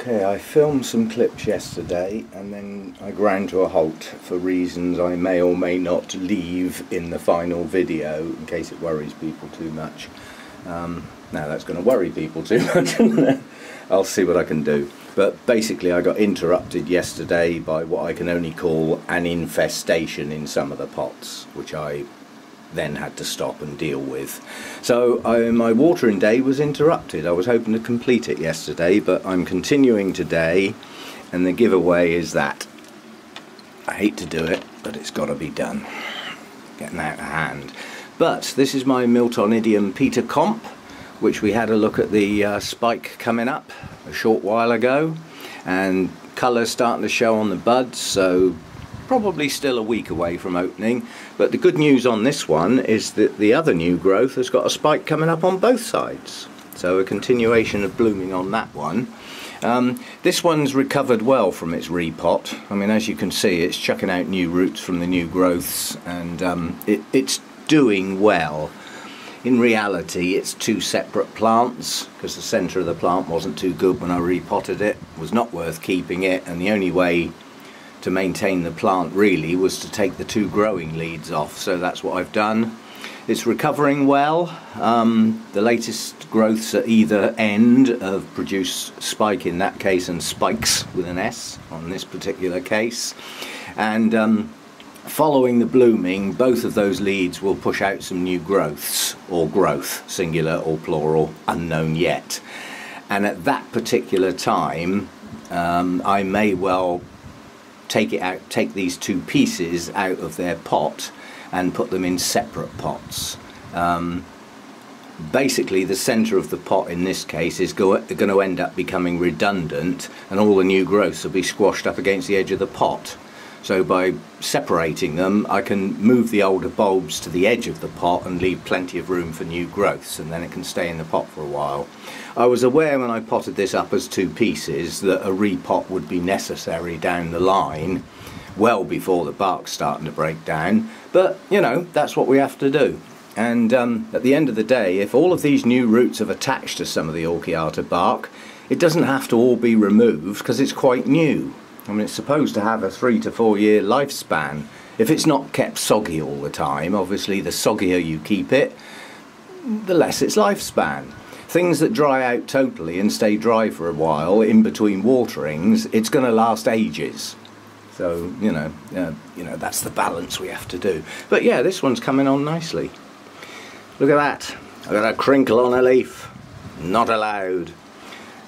Okay, I filmed some clips yesterday and then I ground to a halt for reasons I may or may not leave in the final video in case it worries people too much. Now that's going to worry people too much. I'll see what I can do. But basically I got interrupted yesterday by what I can only call an infestation in some of the pots, which I then had to stop and deal with. So my watering day was interrupted. I was hoping to complete it yesterday, but I'm continuing today, and the giveaway is that. I hate to do it, but it's got to be done. Getting out of hand. But this is my Miltonidium Peter Comp, which we had a look at the spike coming up a short while ago, and colours starting to show on the buds, so probably still a week away from opening. But the good news on this one is that the other new growth has got a spike coming up on both sides, so a continuation of blooming on that one. This one's recovered well from its repot. I mean, as you can see, it's chucking out new roots from the new growths, and it's doing well. In reality, it's two separate plants, because the centre of the plant wasn't too good when I repotted it. It was not worth keeping it, and the only way to maintain the plant really was to take the two growing leads off, so that's what I've done. It's recovering well. The latest growths at either end have produced spike in that case and spikes with an S on this particular case, and following the blooming, both of those leads will push out some new growths, or growth, singular or plural, unknown yet. And at that particular time I may well take these two pieces out of their pot and put them in separate pots. Basically the centre of the pot in this case is going to end up becoming redundant, and all the new growths will be squashed up against the edge of the pot. So by separating them, I can move the older bulbs to the edge of the pot and leave plenty of room for new growths, and then it can stay in the pot for a while. I was aware when I potted this up as two pieces that a repot would be necessary down the line, well before the bark's starting to break down, but you know, that's what we have to do. And at the end of the day, if all of these new roots have attached to some of the Orchiata bark, it doesn't have to all be removed because it's quite new. I mean, it's supposed to have a 3 to 4 year lifespan. If it's not kept soggy all the time, obviously the soggier you keep it, the less its lifespan. Things that dry out totally and stay dry for a while in between waterings, it's going to last ages. So, you know, that's the balance we have to do. But yeah, this one's coming on nicely. Look at that. I've got a crinkle on a leaf. Not allowed.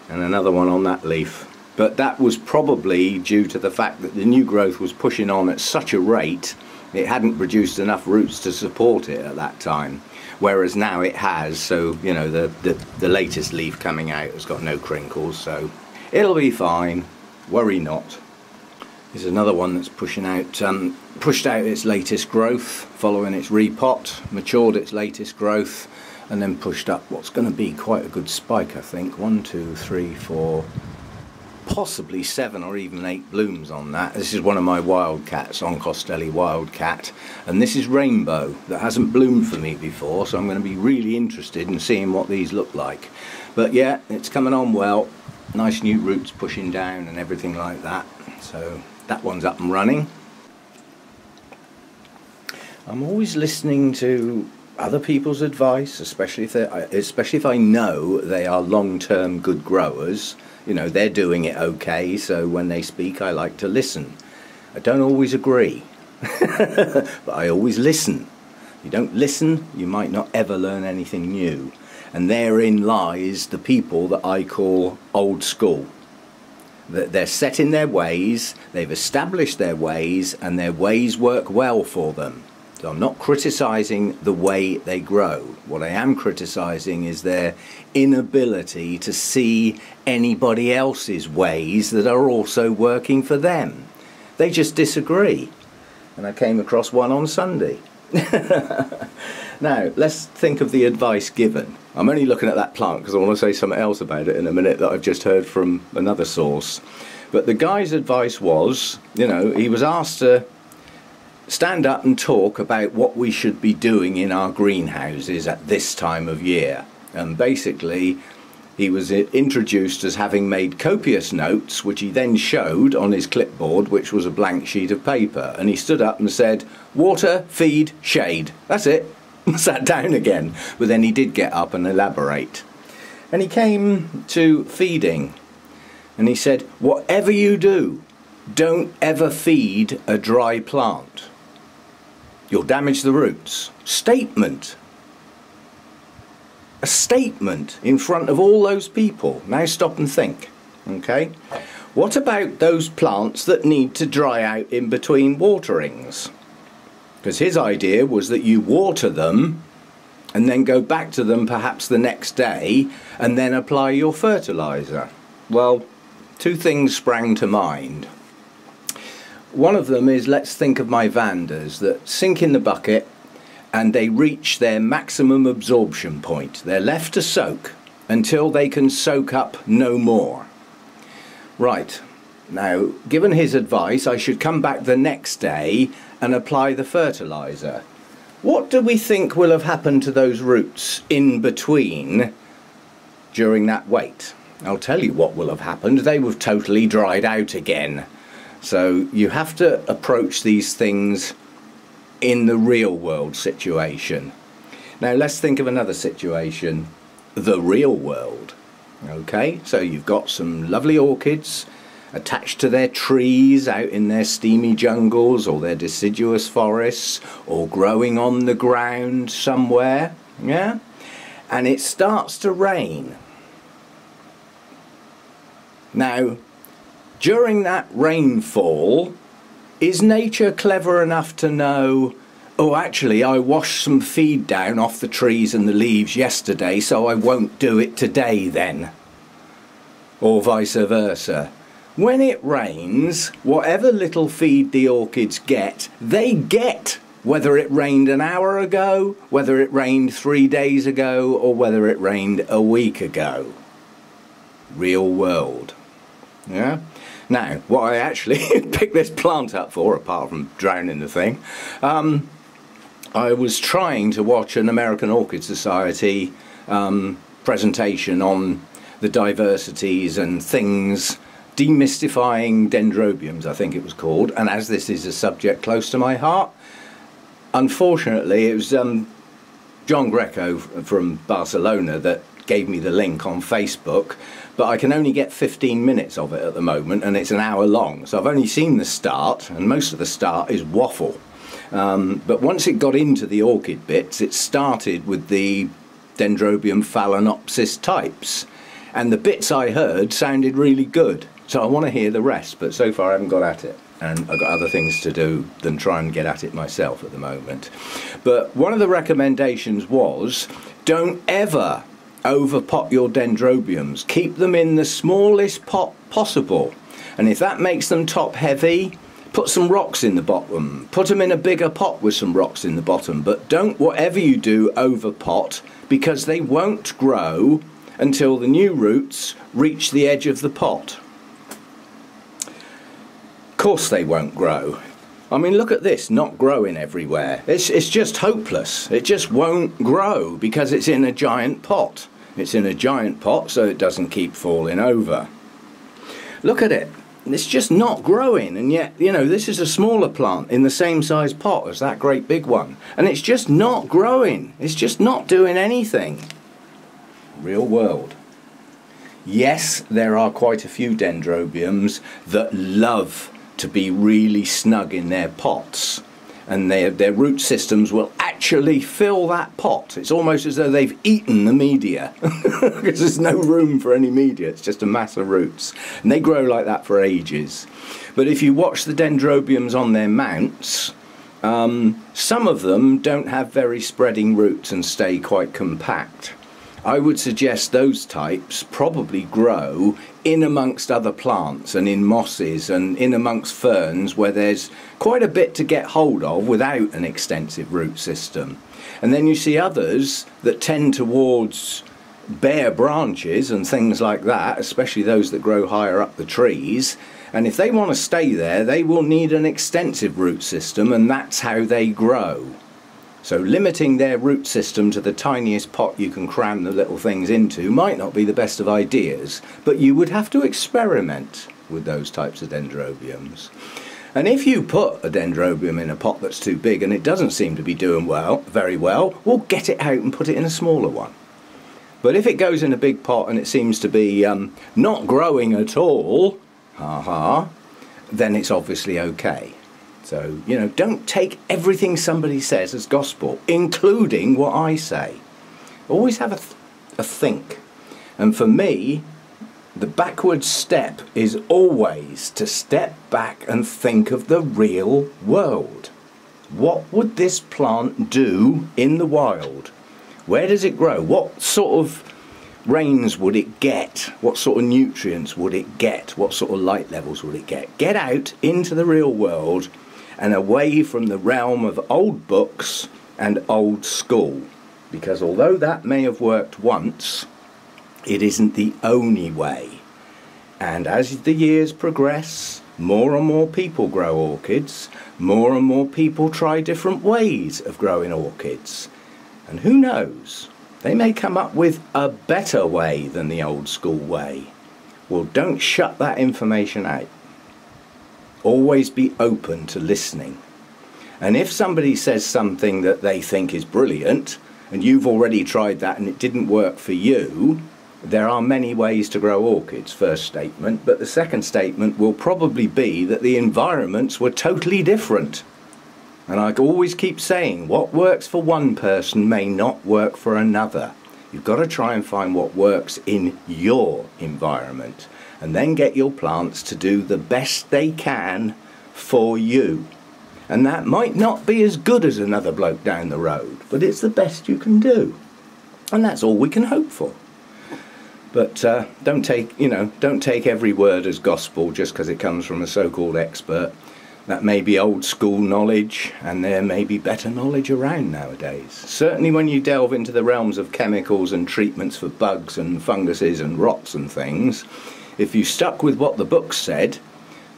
And another one on that leaf. But that was probably due to the fact that the new growth was pushing on at such a rate, it hadn't produced enough roots to support it at that time. Whereas now it has, so you know, the latest leaf coming out has got no crinkles, so it'll be fine, worry not. Here's another one that's pushed out its latest growth following its repot, matured its latest growth, and then pushed up what's going to be quite a good spike, I think. 1, 2, 3, 4... possibly 7 or even 8 blooms on that. This is one of my wildcats, Oncostelli wildcat, and this is Rainbow, that hasn't bloomed for me before, so I'm going to be really interested in seeing what these look like. But yeah, it's coming on well, nice new roots pushing down and everything like that, so that one's up and running. I'm always listening to other people's advice, especially if I know they are long-term good growers. You know, they're doing it okay, so when they speak I like to listen. I don't always agree, but I always listen. If you don't listen, you might not ever learn anything new. And therein lies the people that I call old school. They're set in their ways, they've established their ways, and their ways work well for them. So I'm not criticising the way they grow. What I am criticising is their inability to see anybody else's ways that are also working for them. They just disagree. And I came across one on Sunday. Now, let's think of the advice given. I'm only looking at that plant because I want to say something else about it in a minute that I've just heard from another source. But the guy's advice was, you know, he was asked to stand up and talk about what we should be doing in our greenhouses at this time of year. And basically he was introduced as having made copious notes, which he then showed on his clipboard, which was a blank sheet of paper. And he stood up and said, water, feed, shade. That's it. Sat down again. But then he did get up and elaborate. And he came to feeding. And he said, whatever you do, don't ever feed a dry plant. You'll damage the roots. Statement. A statement in front of all those people. Now stop and think. Okay? What about those plants that need to dry out in between waterings? Because his idea was that you water them and then go back to them perhaps the next day and then apply your fertiliser. Well, two things sprang to mind. One of them is, let's think of my Vandas that sink in the bucket and they reach their maximum absorption point. They're left to soak until they can soak up no more. Right, now given his advice, I should come back the next day and apply the fertiliser. What do we think will have happened to those roots in between during that wait? I'll tell you what will have happened. They would have totally dried out again. So you have to approach these things in the real world situation. Now let's think of another situation, the real world. Okay, so you've got some lovely orchids attached to their trees out in their steamy jungles or their deciduous forests or growing on the ground somewhere, yeah? And it starts to rain. Now, during that rainfall, is nature clever enough to know, oh, actually, I washed some feed down off the trees and the leaves yesterday, so I won't do it today then? Or vice versa. When it rains, whatever little feed the orchids get, they get, whether it rained an hour ago, whether it rained 3 days ago, or whether it rained a week ago. Real world. Yeah? Now, what I actually picked this plant up for, apart from drowning the thing, I was trying to watch an American Orchid Society presentation on the diversities and things, demystifying dendrobiums, I think it was called, and as this is a subject close to my heart, unfortunately it was John Greco from Barcelona that gave me the link on Facebook, but I can only get 15 minutes of it at the moment and it's an hour long, so I've only seen the start, and most of the start is waffle. But once it got into the orchid bits, it started with the Dendrobium phalaenopsis types, and the bits I heard sounded really good, so I want to hear the rest, but so far I haven't got at it, and I've got other things to do than try and get at it myself at the moment. But one of the recommendations was, don't ever overpot your dendrobiums. Keep them in the smallest pot possible, and if that makes them top heavy, put some rocks in the bottom. Put them in a bigger pot with some rocks in the bottom, but don't, whatever you do, overpot, because they won't grow until the new roots reach the edge of the pot. Of course they won't grow. I mean, look at this, not growing everywhere. It's just hopeless. It just won't grow because it's in a giant pot. It's in a giant pot so it doesn't keep falling over. Look at it. It's just not growing, and yet, you know, this is a smaller plant in the same size pot as that great big one, and it's just not growing. It's just not doing anything. Real world. Yes, there are quite a few dendrobiums that love to be really snug in their pots, and their root systems will actually fill that pot. It's almost as though they've eaten the media because there's no room for any media. It's just a mass of roots, and they grow like that for ages. But if you watch the dendrobiums on their mounts, some of them don't have very spreading roots and stay quite compact. I would suggest those types probably grow in amongst other plants and in mosses and in amongst ferns where there's quite a bit to get hold of without an extensive root system. And then you see others that tend towards bare branches and things like that, especially those that grow higher up the trees, and if they want to stay there they will need an extensive root system, and that's how they grow. So limiting their root system to the tiniest pot you can cram the little things into might not be the best of ideas, but you would have to experiment with those types of dendrobiums. And if you put a dendrobium in a pot that's too big and it doesn't seem to be doing very well, well, get it out and put it in a smaller one. But if it goes in a big pot and it seems to be not growing at all, then it's obviously okay. So, you know, don't take everything somebody says as gospel, including what I say. Always have a think. And for me, the backward step is always to step back and think of the real world. What would this plant do in the wild? Where does it grow? What sort of rains would it get? What sort of nutrients would it get? What sort of light levels would it get? Get out into the real world and away from the realm of old books and old school. Because although that may have worked once, it isn't the only way. And as the years progress, more and more people grow orchids, more and more people try different ways of growing orchids. And who knows, they may come up with a better way than the old school way. Well, don't shut that information out. Always be open to listening. And if somebody says something that they think is brilliant, and you've already tried that and it didn't work for you, there are many ways to grow orchids, first statement, but the second statement will probably be that the environments were totally different. And I always keep saying, what works for one person may not work for another. You've got to try and find what works in your environment, and then get your plants to do the best they can for you. And that might not be as good as another bloke down the road, but it's the best you can do. And that's all we can hope for. But don't take every word as gospel just because it comes from a so-called expert. That may be old school knowledge, and there may be better knowledge around nowadays. Certainly when you delve into the realms of chemicals and treatments for bugs and funguses and rots and things, if you stuck with what the books said,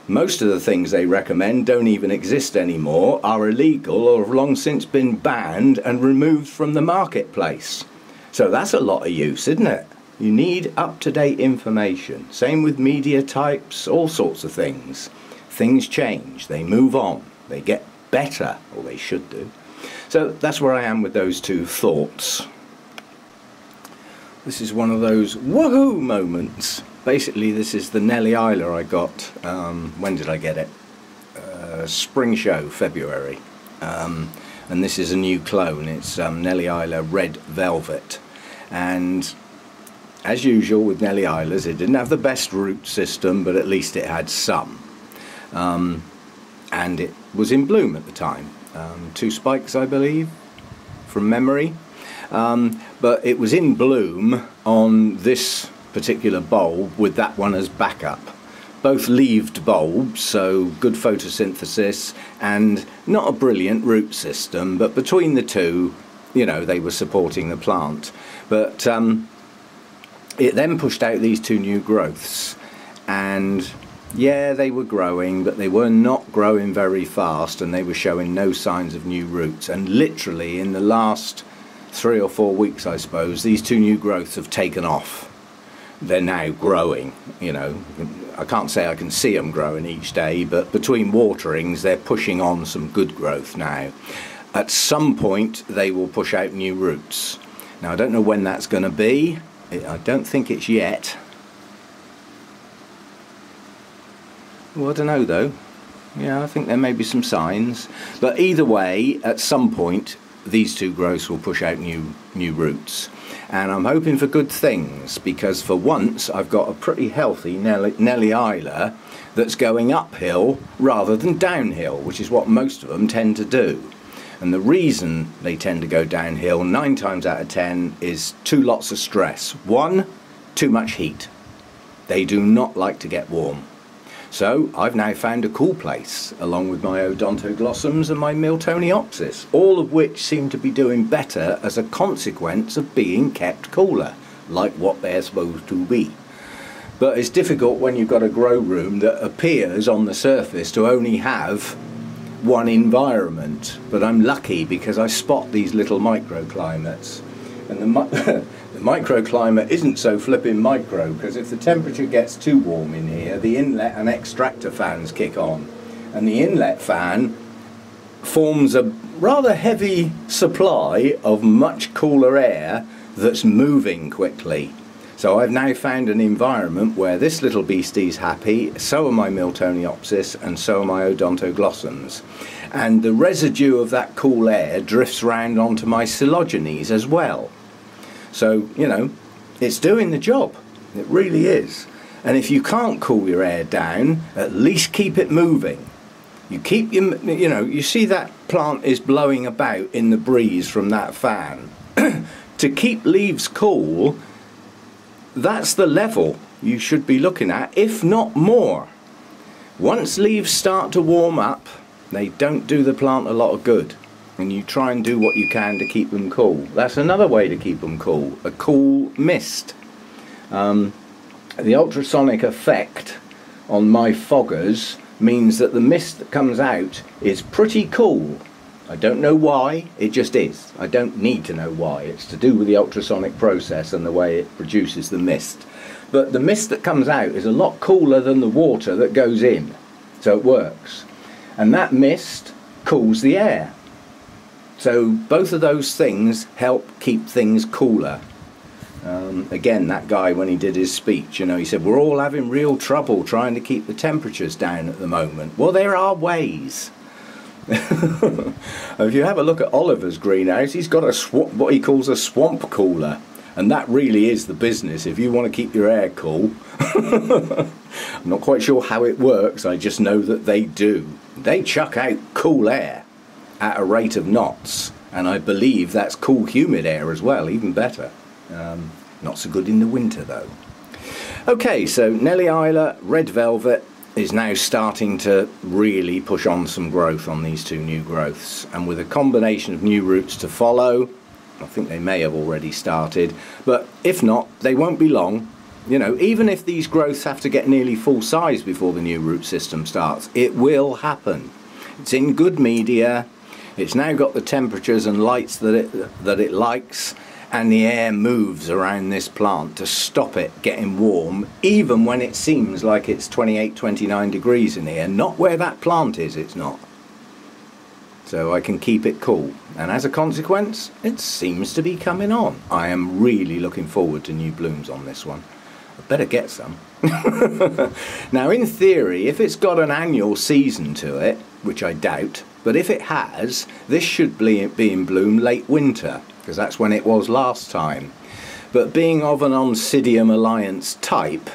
most of the things they recommend don't even exist anymore, are illegal, or have long since been banned and removed from the marketplace. So that's a lot of use, isn't it? You need up-to-date information. Same with media types, all sorts of things. Things change, they move on, they get better, or they should do. So that's where I am with those two thoughts. This is one of those woohoo moments. Basically, this is the Nellie Isla I got. When did I get it? Spring show, February. And this is a new clone. It's Nellie Isla Red Velvet. And as usual with Nellie Islas, it didn't have the best root system, but at least it had some. And it was in bloom at the time. 2 spikes, I believe, from memory. But it was in bloom on this particular bulb with that one as backup. Both leaved bulbs, so good photosynthesis and not a brilliant root system, but between the two, you know, they were supporting the plant. But it then pushed out these 2 new growths, and yeah, they were growing, but they were not growing very fast, and they were showing no signs of new roots. And literally in the last 3 or 4 weeks, I suppose, these 2 new growths have taken off. They're now growing, you know. I can't say I can see them growing each day, but between waterings they're pushing on some good growth now. At some point they will push out new roots. Now I don't know when that's going to be. I don't think it's yet. Well, I don't know though. Yeah, I think there may be some signs. But either way, at some point these 2 growths will push out new roots. And I'm hoping for good things, because for once I've got a pretty healthy Nellie Isla that's going uphill rather than downhill, which is what most of them tend to do. And the reason they tend to go downhill 9 times out of 10 is 2 lots of stress. 1, too much heat. They do not like to get warm. So I've now found a cool place, along with my Odontoglossums and my Miltoniopsis, all of which seem to be doing better as a consequence of being kept cooler, like what they're supposed to be. But it's difficult when you've got a grow room that appears on the surface to only have one environment, but I'm lucky because I spot these little microclimates, and the microclimate isn't so flipping micro, because if the temperature gets too warm in here, the inlet and extractor fans kick on, and the inlet fan forms a rather heavy supply of much cooler air that's moving quickly. So I've now found an environment where this little beastie's happy, so are my Miltoniopsis, and so are my Odontoglossums. And the residue of that cool air drifts round onto my Coelogenes as well. So, you know, it's doing the job. It really is. And if you can't cool your air down, at least keep it moving. You keep your, you know, you see that plant is blowing about in the breeze from that fan. To keep leaves cool, that's the level you should be looking at, if not more. Once leaves start to warm up, they don't do the plant a lot of good, and you try and do what you can to keep them cool. That's another way to keep them cool, a cool mist. The ultrasonic effect on my foggers means that the mist that comes out is pretty cool. I don't know why, it just is. I don't need to know why. It's to do with the ultrasonic process and the way it produces the mist. But the mist that comes out is a lot cooler than the water that goes in, so it works. And that mist cools the air. So both of those things help keep things cooler. Again, that guy, when he did his speech, you know, he said, we're all having real trouble trying to keep the temperatures down at the moment. Well, there are ways. If you have a look at Oliver's greenhouse, he's got what he calls a swamp cooler, and that really is the business if you want to keep your air cool. I'm not quite sure how it works, I just know that they do. They chuck out cool air at a rate of knots, and I believe that's cool humid air as well, even better. Not so good in the winter though. Okay, so Nellie Isla Red Velvet is now starting to really push on some growth on these two new growths, and with a combination of new roots to follow, I think they may have already started, but if not, they won't be long. You know, even if these growths have to get nearly full size before the new root system starts, it will happen. It's in good media, it's now got the temperatures and lights that it likes, and the air moves around this plant to stop it getting warm, even when it seems like it's 28, 29 degrees in here. Not where that plant is, it's not. So I can keep it cool, and as a consequence, it seems to be coming on. I am really looking forward to new blooms on this one. I better get some. Now, in theory, if it's got an annual season to it, which I doubt, but if it has, this should be in bloom late winter, because that's when it was last time. But being of an Oncidium Alliance type,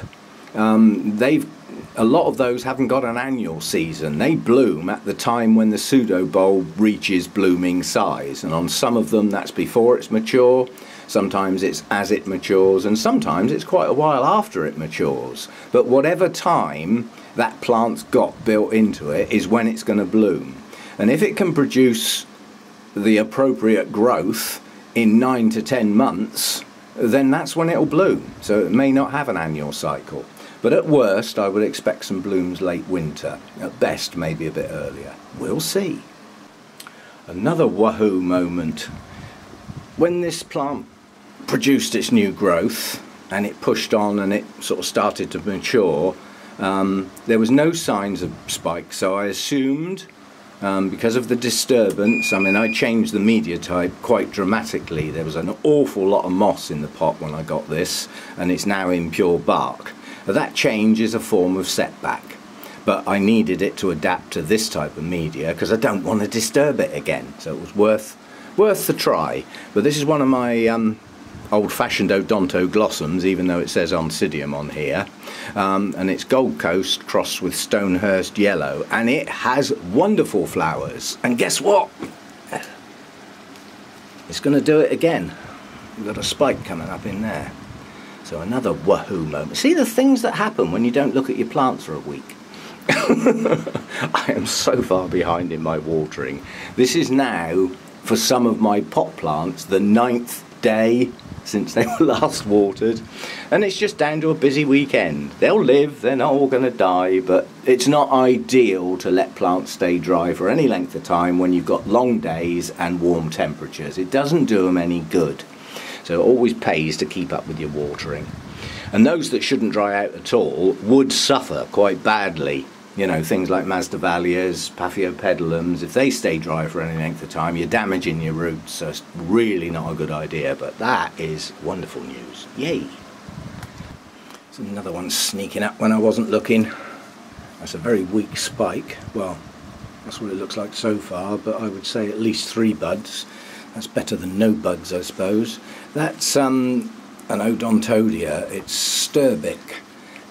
a lot of those haven't got an annual season. They bloom at the time when the pseudobulb reaches blooming size, and on some of them that's before it's mature, sometimes it's as it matures, and sometimes it's quite a while after it matures. But whatever time that plant's got built into it is when it's going to bloom. And if it can produce the appropriate growth in 9 to 10 months, then that's when it'll bloom. So it may not have an annual cycle. But at worst, I would expect some blooms late winter. At best, maybe a bit earlier. We'll see. Another wahoo moment. When this plant produced its new growth, and it pushed on and it sort of started to mature, there was no signs of spikes, so I assumed, because of the disturbance, I mean, I changed the media type quite dramatically. There was an awful lot of moss in the pot when I got this, and it's now in pure bark. That change is a form of setback, but I needed it to adapt to this type of media because I don't want to disturb it again, so it was worth the try. But this is one of my old-fashioned Odontoglossums, even though it says Oncidium on here, and it's Gold Coast crossed with Stonehurst Yellow, and it has wonderful flowers. And guess what? It's going to do it again. We've got a spike coming up in there. So another wahoo moment. See the things that happen when you don't look at your plants for a week. I am so far behind in my watering. This is now, for some of my pot plants, the 9th day since they were last watered, and it's just down to a busy weekend. They'll live, they're not all going to die, but it's not ideal to let plants stay dry for any length of time when you've got long days and warm temperatures. It doesn't do them any good. So it always pays to keep up with your watering. And those that shouldn't dry out at all would suffer quite badly. You know, things like Masdevallias, Paphiopedilums, if they stay dry for any length of time, you're damaging your roots. So it's really not a good idea, but that is wonderful news. Yay! There's another one sneaking up when I wasn't looking. That's a very weak spike. Well, that's what it looks like so far, but I would say at least 3 buds. That's better than no buds, I suppose. That's an Odontodia. It's Sturbic.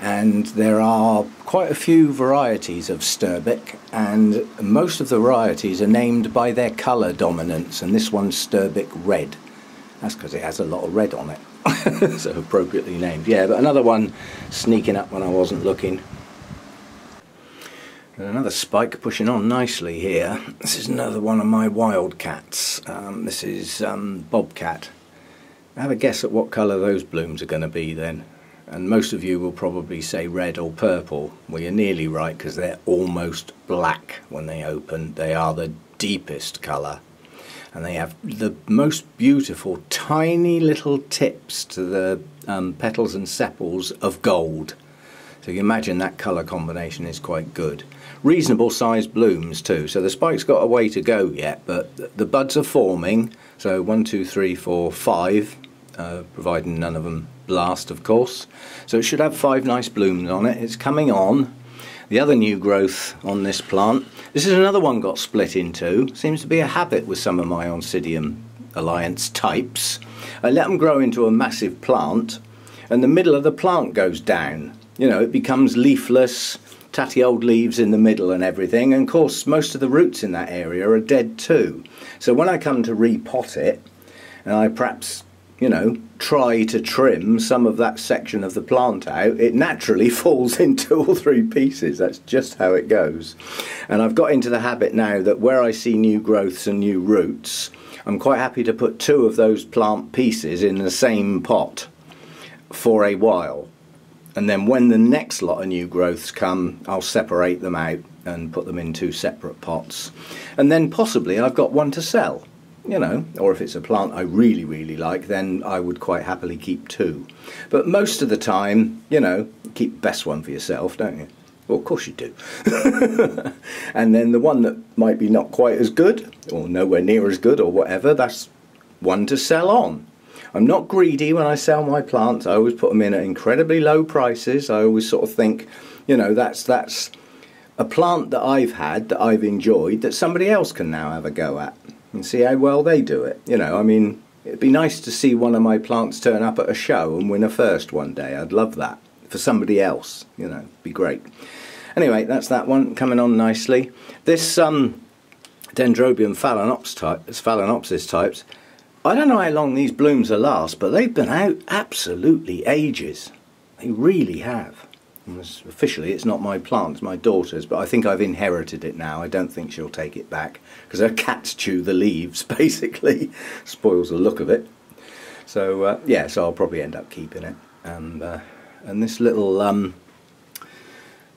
And there are quite a few varieties of Sturbic, and most of the varieties are named by their colour dominance, and this one's Sturbic Red. That's because it has a lot of red on it, so appropriately named. Yeah, but another one sneaking up when I wasn't looking. And another spike pushing on nicely here. This is another one of my wildcats. This is Bobcat. Have a guess at what colour those blooms are going to be then. And most of you will probably say red or purple. Well, you're nearly right, because they're almost black when they open. They are the deepest colour. And they have the most beautiful tiny little tips to the petals and sepals of gold. So you imagine that colour combination is quite good. Reasonable sized blooms too. So the spike's got a way to go yet, but the buds are forming. So 1, 2, 3, 4, 5, providing none of them blast, of course. So it should have 5 nice blooms on it. It's coming on. The other new growth on this plant, this is another one got split into. Seems to be a habit with some of my Oncidium Alliance types. I let them grow into a massive plant, and the middle of the plant goes down. You know, it becomes leafless, tatty old leaves in the middle and everything, and of course most of the roots in that area are dead too. So when I come to repot it, and I perhaps, you know, try to trim some of that section of the plant out, it naturally falls in 2 or 3 pieces. That's just how it goes. And I've got into the habit now that where I see new growths and new roots, I'm quite happy to put 2 of those plant pieces in the same pot for a while. And then when the next lot of new growths come, I'll separate them out and put them in 2 separate pots. And then possibly I've got one to sell. You know, or if it's a plant I really, really like, then I would quite happily keep 2. But most of the time, you know, keep the best one for yourself, don't you? Well, of course you do. And then the one that might be not quite as good, or nowhere near as good, or whatever, that's one to sell on. I'm not greedy when I sell my plants. I always put them in at incredibly low prices. I always sort of think, you know, that's a plant that I've had, that I've enjoyed, that somebody else can now have a go at and see how well they do it. You know, I mean, it'd be nice to see one of my plants turn up at a show and win a first one day. I'd love that for somebody else, you know, be great. Anyway, that's that one coming on nicely. This Dendrobium phalaenopsis types, I don't know how long these blooms will last, but they've been out absolutely ages. They really have. Officially it's not my plant, it's my daughter's, but I think I've inherited it now. I don't think she'll take it back, because her cats chew the leaves, basically. Spoils the look of it. So yeah, so I'll probably end up keeping it. And this little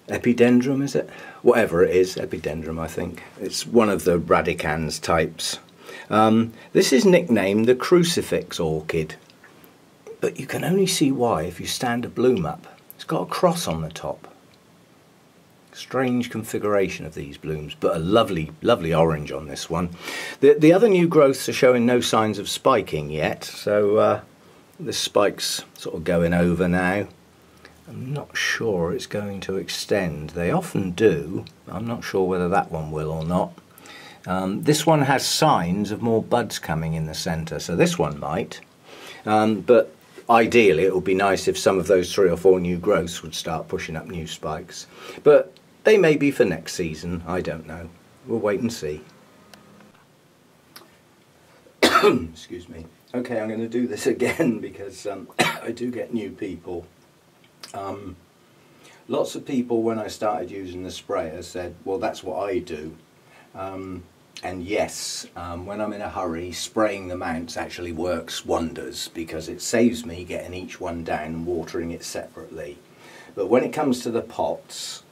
epidendrum, is it? Whatever it is, epidendrum I think. It's one of the radicans types. This is nicknamed the crucifix orchid, but you can only see why if you stand a bloom up. It's got a cross on the top. Strange configuration of these blooms, but a lovely, lovely orange on this one. The other new growths are showing no signs of spiking yet, so this spike's sort of going over now. I'm not sure it's going to extend. They often do. I'm not sure whether that one will or not. This one has signs of more buds coming in the centre, so this one might. But ideally it would be nice if some of those 3 or 4 new growths would start pushing up new spikes. But they may be for next season, I don't know. We'll wait and see. Excuse me. Okay, I'm going to do this again because I do get new people. Lots of people, when I started using the sprayer, said, well, that's what I do. And yes, when I'm in a hurry, spraying the mounts actually works wonders because it saves me getting each one down and watering it separately. But when it comes to the pots,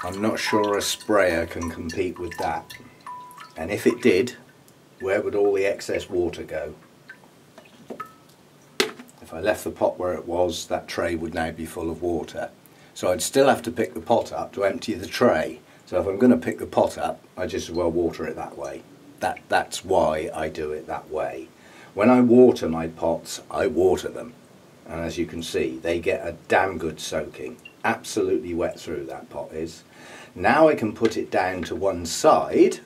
I'm not sure a sprayer can compete with that. And if it did, where would all the excess water go? If I left the pot where it was, that tray would now be full of water. So I'd still have to pick the pot up to empty the tray. So if I'm going to pick the pot up, I just as well water it that way. That's why I do it that way. When I water my pots, I water them. And as you can see, they get a damn good soaking. Absolutely wet through, that pot is. Now I can put it down to one side,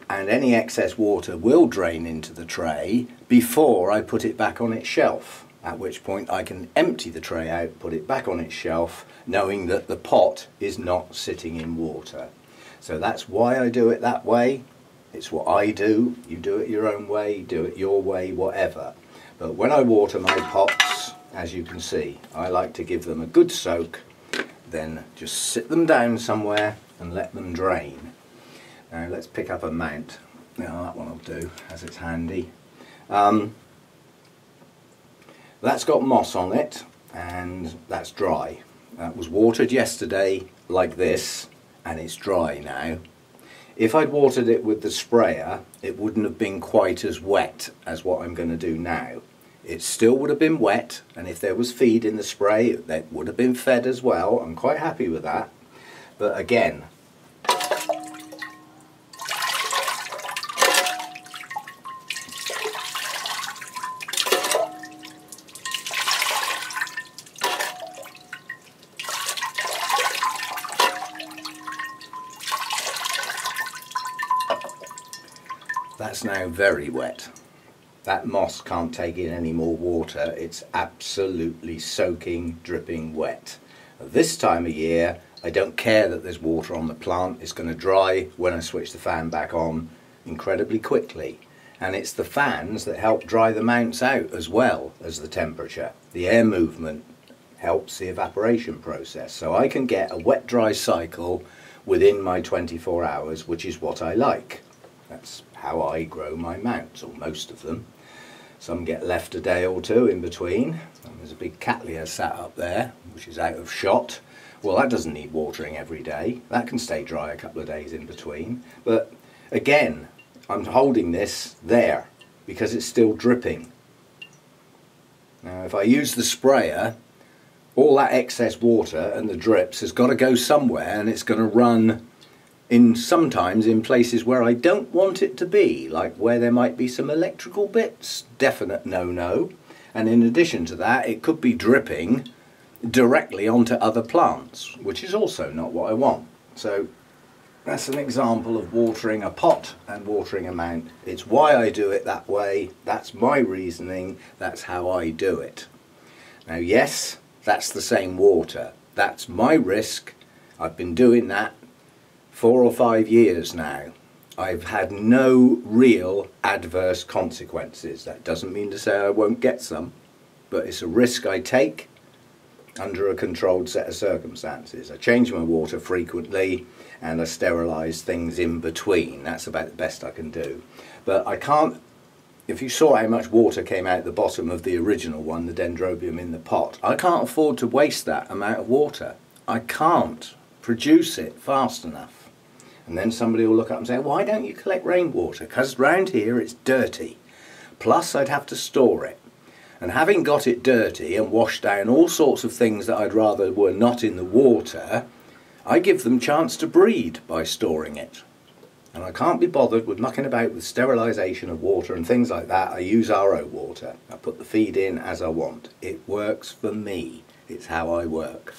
and any excess water will drain into the tray before I put it back on its shelf, at which point I can empty the tray out, put it back on its shelf, knowing that the pot is not sitting in water. So that's why I do it that way. It's what I do. You do it your own way, do it your way, whatever. But when I water my pots, as you can see, I like to give them a good soak, then just sit them down somewhere and let them drain. Now let's pick up a mount. Now that one will do, as it's handy. That's got moss on it, and that's dry. That was watered yesterday like this, and it's dry now. If I'd watered it with the sprayer, it wouldn't have been quite as wet as what I'm going to do now. It still would have been wet, and if there was feed in the spray, that would have been fed as well. I'm quite happy with that. But again, that's now very wet. That moss can't take in any more water. It's absolutely soaking, dripping wet. This time of year, I don't care that there's water on the plant. It's going to dry when I switch the fan back on incredibly quickly. And it's the fans that help dry the mounts out as well as the temperature. The air movement helps the evaporation process. So I can get a wet-dry cycle within my 24 hours, which is what I like. That's how I grow my mounts, or most of them. Some get left a day or two in between. There's a big cattleya sat up there, which is out of shot. Well, that doesn't need watering every day. That can stay dry a couple of days in between. But again, I'm holding this there because it's still dripping. Now, if I use the sprayer, all that excess water and the drips has got to go somewhere, and it's going to run sometimes in places where I don't want it to be, like where there might be some electrical bits. Definite no-no. And in addition to that, it could be dripping directly onto other plants, which is also not what I want. So that's an example of watering a pot and watering a mount. It's why I do it that way. That's my reasoning. That's how I do it. Now, yes, that's the same water. That's my risk. I've been doing that 4 or 5 years now. I've had no real adverse consequences. That doesn't mean to say I won't get some, but it's a risk I take under a controlled set of circumstances. I change my water frequently, and I sterilise things in between. That's about the best I can do. But I can't, if you saw how much water came out the bottom of the original one, the dendrobium in the pot, I can't afford to waste that amount of water. I can't produce it fast enough. And then somebody will look up and say, why don't you collect rainwater? Because round here it's dirty. Plus I'd have to store it. And having got it dirty and washed down all sorts of things that I'd rather were not in the water, I give them chance to breed by storing it. And I can't be bothered with mucking about with sterilisation of water and things like that. I use RO water. I put the feed in as I want. It works for me. It's how I work.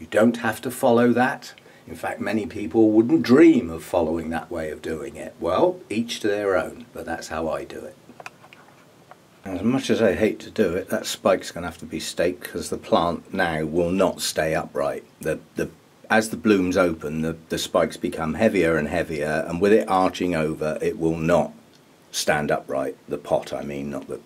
You don't have to follow that. In fact, many people wouldn't dream of following that way of doing it. Well, each to their own, but that's how I do it. As much as I hate to do it, that spike's going to have to be staked because the plant now will not stay upright. As the blooms open, the spikes become heavier and heavier, and with it arching over, it will not stand upright. The pot, I mean, not the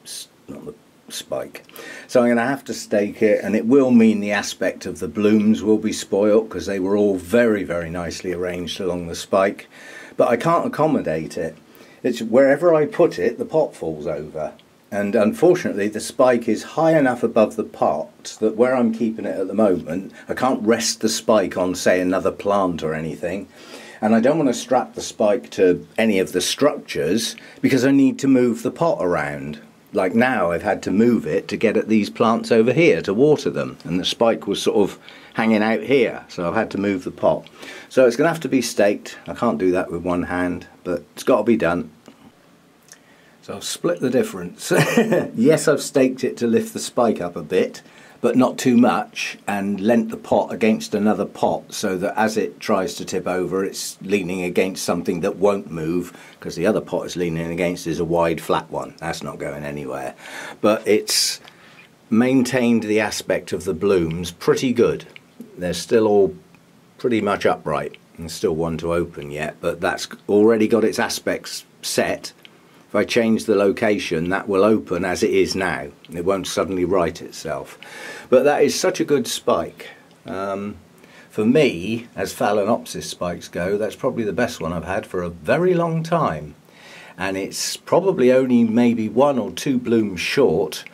spike. So I'm going to have to stake it, and it will mean the aspect of the blooms will be spoilt because they were all very, very nicely arranged along the spike. But I can't accommodate it. It's wherever I put it, the pot falls over. And unfortunately, the spike is high enough above the pot that where I'm keeping it at the moment, I can't rest the spike on, say, another plant or anything. And I don't want to strap the spike to any of the structures because I need to move the pot around. Like now, I've had to move it to get at these plants over here to water them. And the spike was sort of hanging out here, so I've had to move the pot. So it's going to have to be staked. I can't do that with one hand, but it's got to be done. So I'll split the difference. Yes, I've staked it to lift the spike up a bit, but not too much, and leant the pot against another pot so that as it tries to tip over, it's leaning against something that won't move, because the other pot it's leaning against is a wide flat one. That's not going anywhere. But it's maintained the aspect of the blooms pretty good. They're still all pretty much upright, and still one to open yet, but that's already got its aspects set. If I change the location, that will open as it is now. It won't suddenly right itself. But that is such a good spike. For me, as Phalaenopsis spikes go, that's probably the best one I've had for a very long time. And it's probably only maybe 1 or 2 blooms short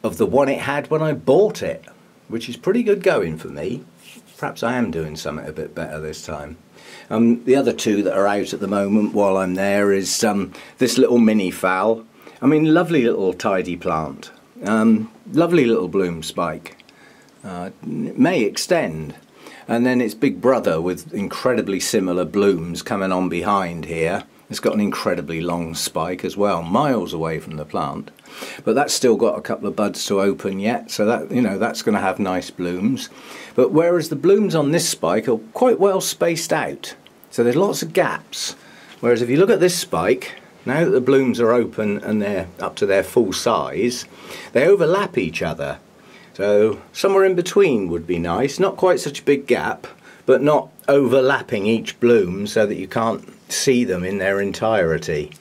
of the one it had when I bought it, which is pretty good going for me. Perhaps I am doing something a bit better this time. The other 2 that are out at the moment while I'm there is this little mini phal. I mean, lovely little tidy plant. Lovely little bloom spike. It may extend. And then its big brother with incredibly similar blooms coming on behind here. It's got an incredibly long spike as well, miles away from the plant. But that's still got a couple of buds to open yet, so that, you know, that's going to have nice blooms. But whereas the blooms on this spike are quite well spaced out, so there's lots of gaps. Whereas if you look at this spike, now that the blooms are open and they're up to their full size, they overlap each other. So somewhere in between would be nice, not quite such a big gap, but not overlapping each bloom so that you can't see them in their entirety.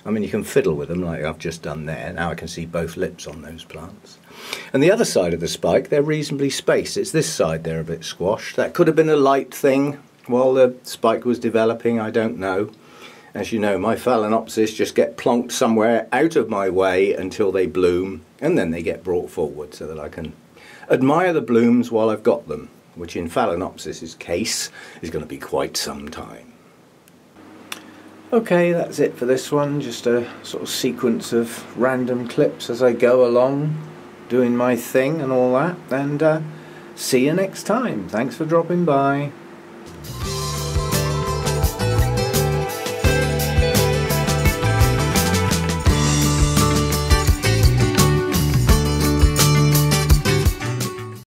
I mean, you can fiddle with them like I've just done there. Now I can see both lips on those plants. And the other side of the spike, they're reasonably spaced. It's this side they're a bit squashed. That could have been a light thing while the spike was developing, I don't know. As you know, my Phalaenopsis just get plonked somewhere out of my way until they bloom, and then they get brought forward so that I can admire the blooms while I've got them, which in Phalaenopsis' case is going to be quite some time. Okay, that's it for this one. Just a sort of sequence of random clips as I go along, doing my thing and all that. And see you next time. Thanks for dropping by.